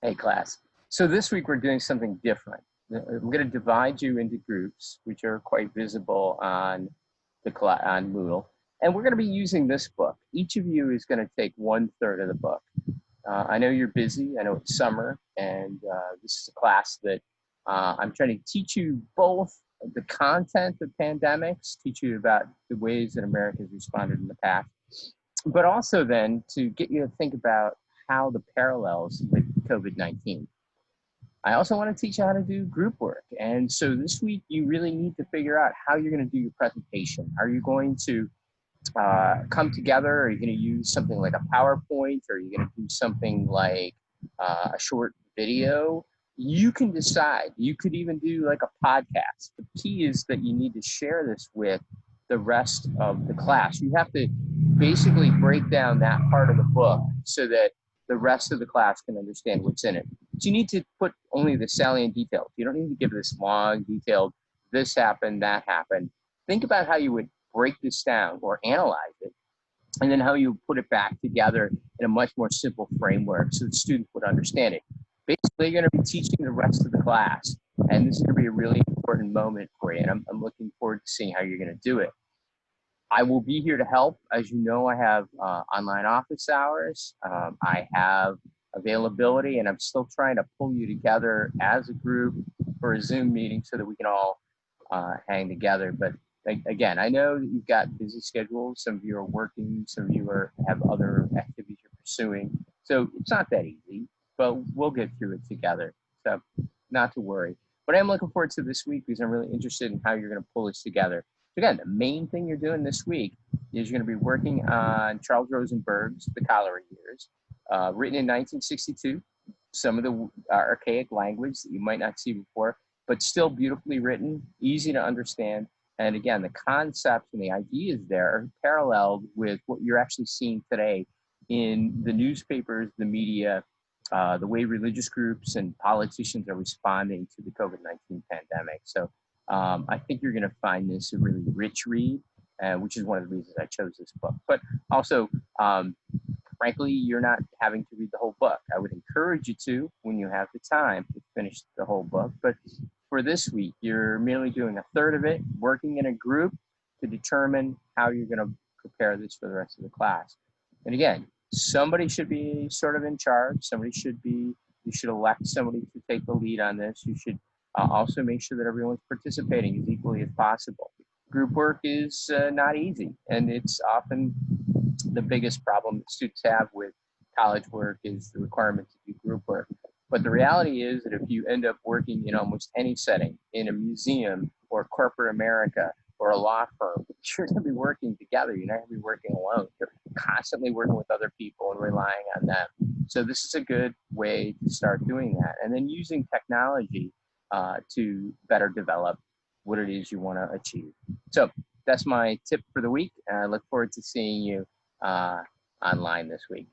Hey class. So this week we're doing something different. I'm going to divide you into groups, which are quite visible on on Moodle, and we're going to be using this book. Each of you is going to take 1/3 of the book. I know you're busy. I know it's summer, and this is a class that I'm trying to teach you both the content of pandemics, teach you about the ways that America has responded in the past, but also then to get you to think about how the parallels with COVID-19. I also want to teach you how to do group work. And so this week, you really need to figure out how you're going to do your presentation. Are you going to come together? Are you going to use something like a PowerPoint? Or are you going to do something like a short video? You can decide. You could even do like a podcast. The key is that you need to share this with the rest of the class. You have to basically break down that part of the book so that the rest of the class can understand what's in it. But you need to put only the salient details. You don't need to give this long, detailed, this happened, that happened. Think about how you would break this down or analyze it, and then how you put it back together in a much more simple framework so the students would understand it. Basically, you're going to be teaching the rest of the class, and this is going to be a really important moment for you, and I'm looking forward to seeing how you're going to do it. I will be here to help. As you know, I have online office hours. I have availability, and I'm still trying to pull you together as a group for a Zoom meeting so that we can all hang together. But again, I know that you've got busy schedules. Some of you are working. Some of you have other activities you're pursuing. So it's not that easy, but we'll get through it together. So not to worry. But I'm looking forward to this week because I'm really interested in how you're going to pull this together. Again, the main thing you're doing this week is you're going to be working on Charles Rosenberg's The Cholera Years, written in 1962. Some of the archaic language that you might not see before, but still beautifully written, easy to understand. And again, the concepts and the ideas there are paralleled with what you're actually seeing today in the newspapers, the media, the way religious groups and politicians are responding to the COVID-19 pandemic. So I think you're going to find this a really rich read, which is one of the reasons I chose this book. But also, frankly, you're not having to read the whole book. I would encourage you to when you have the time to finish the whole book. But for this week, you're merely doing 1/3 of it, working in a group to determine how you're going to prepare this for the rest of the class. And again, somebody should be sort of in charge. You should elect somebody to take the lead on this. You should also make sure that everyone's participating as equally as possible. Group work is not easy, and it's often the biggest problem that students have with college work is the requirement to do group work. But the reality is that if you end up working in almost any setting, in a museum or corporate America or a law firm, you're going to be working together. You're not going to be working alone. You're constantly working with other people and relying on them. So this is a good way to start doing that. And then using technology to better develop what it is you want to achieve. So that's my tip for the week. And I look forward to seeing you online this week.